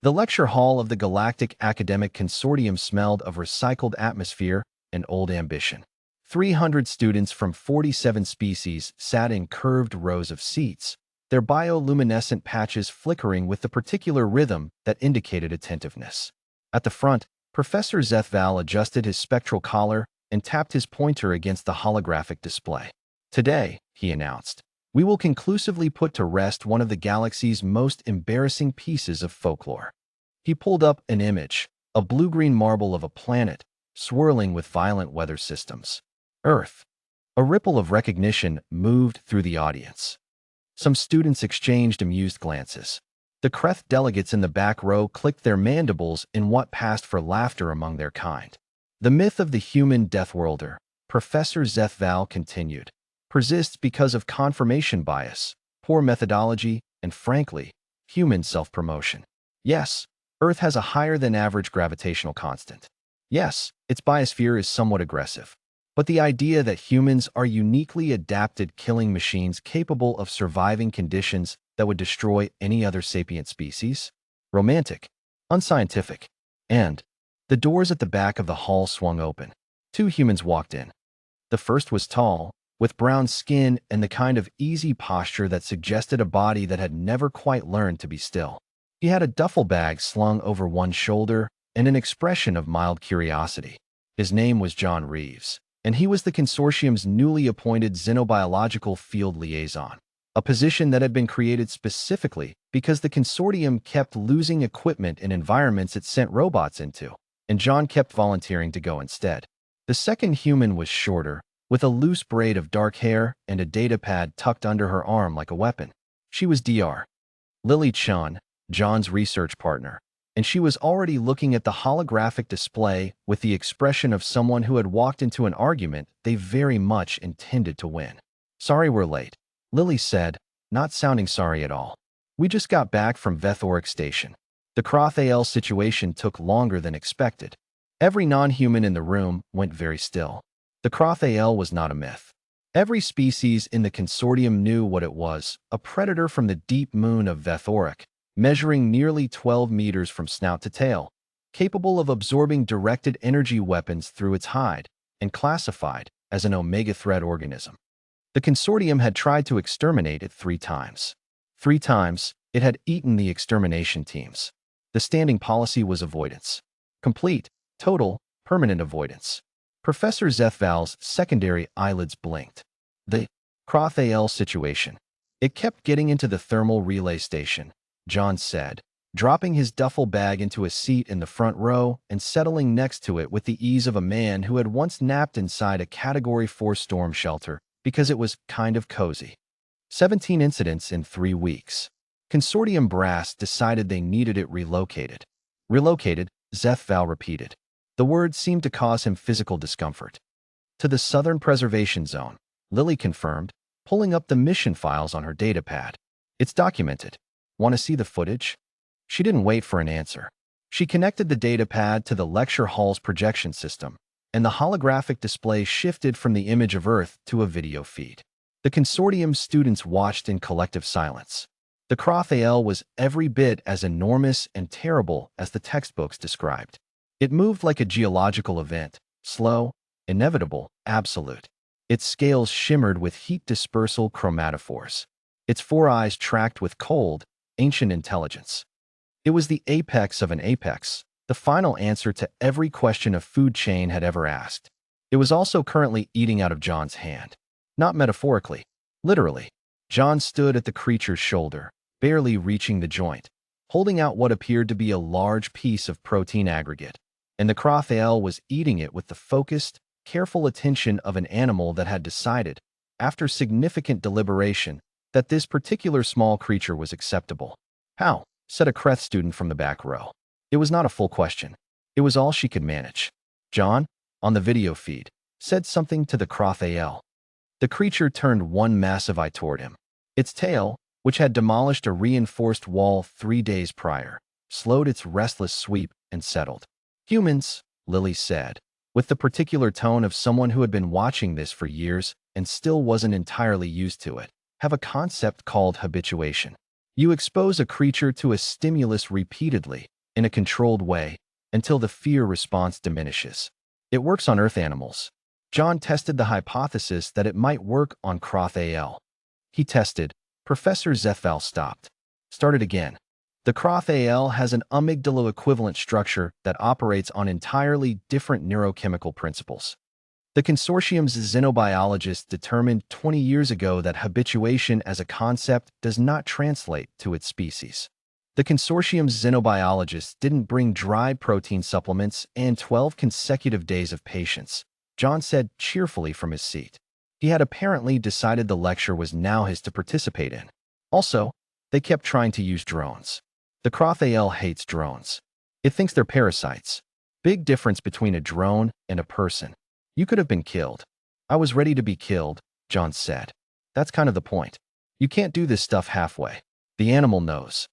The lecture hall of the Galactic Academic Consortium smelled of recycled atmosphere and old ambition. 300 students from 47 species sat in curved rows of seats, their bioluminescent patches flickering with the particular rhythm that indicated attentiveness. At the front, Professor Zethval adjusted his spectral collar and tapped his pointer against the holographic display. "Today," he announced, "we will conclusively put to rest one of the galaxy's most embarrassing pieces of folklore." He pulled up an image, a blue-green marble of a planet, swirling with violent weather systems. Earth. A ripple of recognition moved through the audience. Some students exchanged amused glances. The Kreth delegates in the back row clicked their mandibles in what passed for laughter among their kind. The myth of the human Deathworlder, Professor Zethval continued, persists because of confirmation bias, poor methodology, and frankly, human self-promotion. Yes, Earth has a higher-than-average gravitational constant. Yes, its biosphere is somewhat aggressive. But the idea that humans are uniquely adapted killing machines capable of surviving conditions that would destroy any other sapient species? Romantic, unscientific, and the doors at the back of the hall swung open. 2 humans walked in. The first was tall, with brown skin and the kind of easy posture that suggested a body that had never quite learned to be still. He had a duffel bag slung over one shoulder and an expression of mild curiosity. His name was John Reeves, and he was the consortium's newly appointed xenobiological field liaison, a position that had been created specifically because the consortium kept losing equipment in environments it sent robots into, and John kept volunteering to go instead. The second human was shorter, with a loose braid of dark hair and a datapad tucked under her arm like a weapon. She was Dr. Lily Chun, John's research partner, and she was already looking at the holographic display with the expression of someone who had walked into an argument they very much intended to win. "Sorry we're late," Lily said, not sounding sorry at all. "We just got back from Vethoric Station. The Croth AL situation took longer than expected." Every non-human in the room went very still. The Croth AL was not a myth. Every species in the consortium knew what it was, a predator from the deep moon of Vethoric, measuring nearly 12 meters from snout to tail, capable of absorbing directed energy weapons through its hide, and classified as an omega threat organism. The consortium had tried to exterminate it 3 times. 3 times, it had eaten the extermination teams. The standing policy was avoidance. Complete, total, permanent avoidance. Professor Zethval's secondary eyelids blinked. The Croth AL situation. It kept getting into the thermal relay station, John said, dropping his duffel bag into a seat in the front row and settling next to it with the ease of a man who had once napped inside a Category 4 storm shelter because it was kind of cozy. 17 incidents in 3 weeks. Consortium brass decided they needed it relocated. Relocated, Zethval repeated. The word seemed to cause him physical discomfort. "To the Southern Preservation Zone," Lily confirmed, pulling up the mission files on her datapad. "It's documented. Want to see the footage?" She didn't wait for an answer. She connected the datapad to the lecture hall's projection system, and the holographic display shifted from the image of Earth to a video feed. The consortium students watched in collective silence. The Croth AL was every bit as enormous and terrible as the textbooks described. It moved like a geological event, slow, inevitable, absolute. Its scales shimmered with heat dispersal chromatophores. Its 4 eyes tracked with cold, ancient intelligence. It was the apex of an apex, the final answer to every question a food chain had ever asked. It was also currently eating out of John's hand. Not metaphorically, literally. John stood at the creature's shoulder, barely reaching the joint, holding out what appeared to be a large piece of protein aggregate, and the Croth AL was eating it with the focused, careful attention of an animal that had decided, after significant deliberation, that this particular small creature was acceptable. "How?" said a Kreth student from the back row. It was not a full question. It was all she could manage. John, on the video feed, said something to the Croth AL. The creature turned one massive eye toward him. Its tail, which had demolished a reinforced wall 3 days prior, slowed its restless sweep and settled. "Humans," Lily said, with the particular tone of someone who had been watching this for years and still wasn't entirely used to it, have a concept called habituation. You expose a creature to a stimulus repeatedly, in a controlled way, until the fear response diminishes. It works on Earth animals. John tested the hypothesis that it might work on Croth AL. He tested. Professor Zethval stopped. Started again. The Croth AL has an amygdala-equivalent structure that operates on entirely different neurochemical principles. The consortium's xenobiologists determined 20 years ago that habituation as a concept does not translate to its species. The consortium's xenobiologists didn't bring dried protein supplements and 12 consecutive days of patience, John said cheerfully from his seat. He had apparently decided the lecture was now his to participate in. Also, they kept trying to use drones. The Croth AL hates drones. It thinks they're parasites. Big difference between a drone and a person. You could have been killed. I was ready to be killed, John said. That's kind of the point. You can't do this stuff halfway. The animal knows.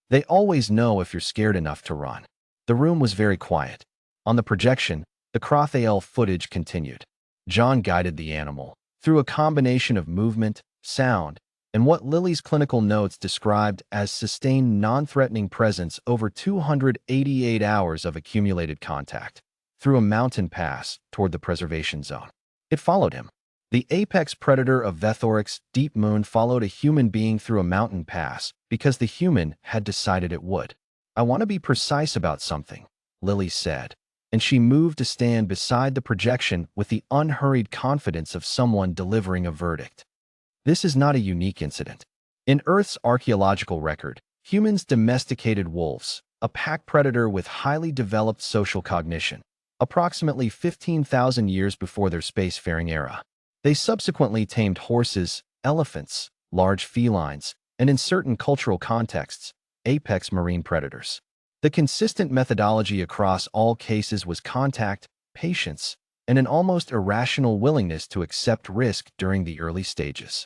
They always know if you're scared enough to run. The room was very quiet. On the projection, the Croth AL footage continued. John guided the animal through a combination of movement, sound, and what Lily's clinical notes described as sustained non-threatening presence over 288 hours of accumulated contact, through a mountain pass toward the preservation zone. It followed him. The apex predator of Deathworld's Deep Moon followed a human being through a mountain pass because the human had decided it would. I want to be precise about something, Lily said, and she moved to stand beside the projection with the unhurried confidence of someone delivering a verdict. This is not a unique incident. In Earth's archaeological record, humans domesticated wolves, a pack predator with highly developed social cognition, approximately 15,000 years before their spacefaring era. They subsequently tamed horses, elephants, large felines, and in certain cultural contexts, apex marine predators. The consistent methodology across all cases was contact, patience, and an almost irrational willingness to accept risk during the early stages.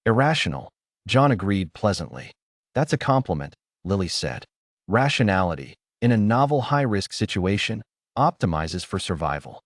Irrational, John agreed pleasantly. That's a compliment, Lily said. Rationality, in a novel high-risk situation, optimizes for survival.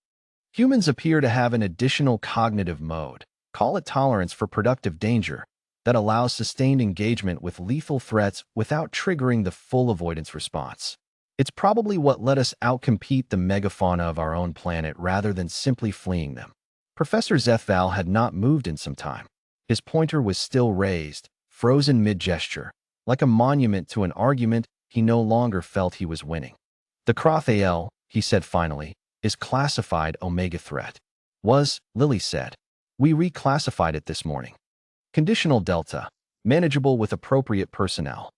Humans appear to have an additional cognitive mode, call it tolerance for productive danger, that allows sustained engagement with lethal threats without triggering the full avoidance response. It's probably what let us outcompete the megafauna of our own planet rather than simply fleeing them. Professor Zethval had not moved in some time. His pointer was still raised, frozen mid-gesture, like a monument to an argument he no longer felt he was winning. The Croth AL, he said finally, is classified Omega threat. Was, Lily said. We reclassified it this morning. Conditional Delta, manageable with appropriate personnel.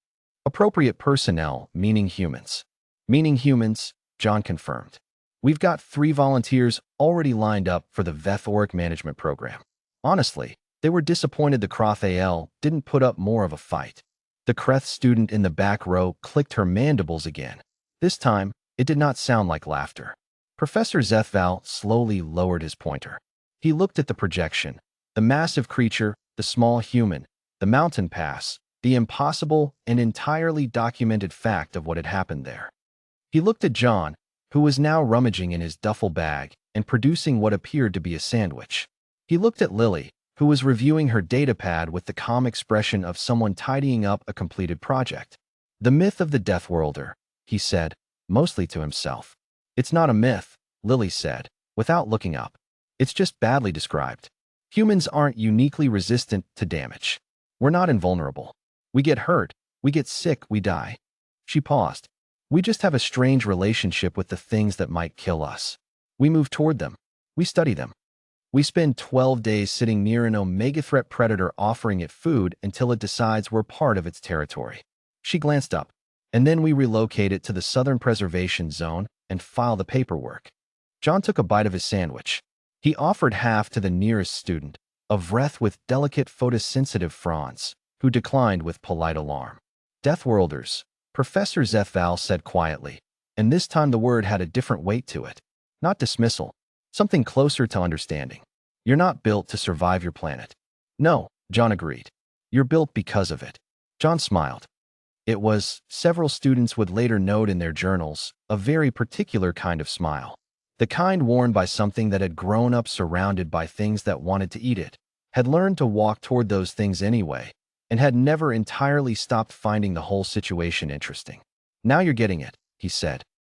Appropriate personnel, meaning humans. Meaning humans, John confirmed. We've got 3 volunteers already lined up for the Deathworld management program. Honestly, they were disappointed the Croth AL didn't put up more of a fight. The Kreth student in the back row clicked her mandibles again. This time, it did not sound like laughter. Professor Zethval slowly lowered his pointer. He looked at the projection, the massive creature, the small human, the mountain pass, the impossible and entirely documented fact of what had happened there. He looked at John, who was now rummaging in his duffel bag and producing what appeared to be a sandwich. He looked at Lily, who was reviewing her datapad with the calm expression of someone tidying up a completed project. The myth of the Deathworlder, he said, mostly to himself. It's not a myth, Lily said, without looking up. It's just badly described. Humans aren't uniquely resistant to damage. We're not invulnerable. We get hurt, we get sick, we die. She paused. We just have a strange relationship with the things that might kill us. We move toward them. We study them. We spend 12 days sitting near an omega threat predator offering it food until it decides we're part of its territory. She glanced up. And then we relocate it to the Southern Preservation Zone and file the paperwork. John took a bite of his sandwich. He offered half to the nearest student, a Vreth with delicate photosensitive fronds, who declined with polite alarm. Deathworlders, Professor Zethval said quietly, and this time the word had a different weight to it. Not dismissal, something closer to understanding. You're not built to survive your planet. No, John agreed. You're built because of it. John smiled. It was, several students would later note in their journals, a very particular kind of smile. The kind worn by something that had grown up surrounded by things that wanted to eat it, had learned to walk toward those things anyway, and had never entirely stopped finding the whole situation interesting. Now you're getting it, he said.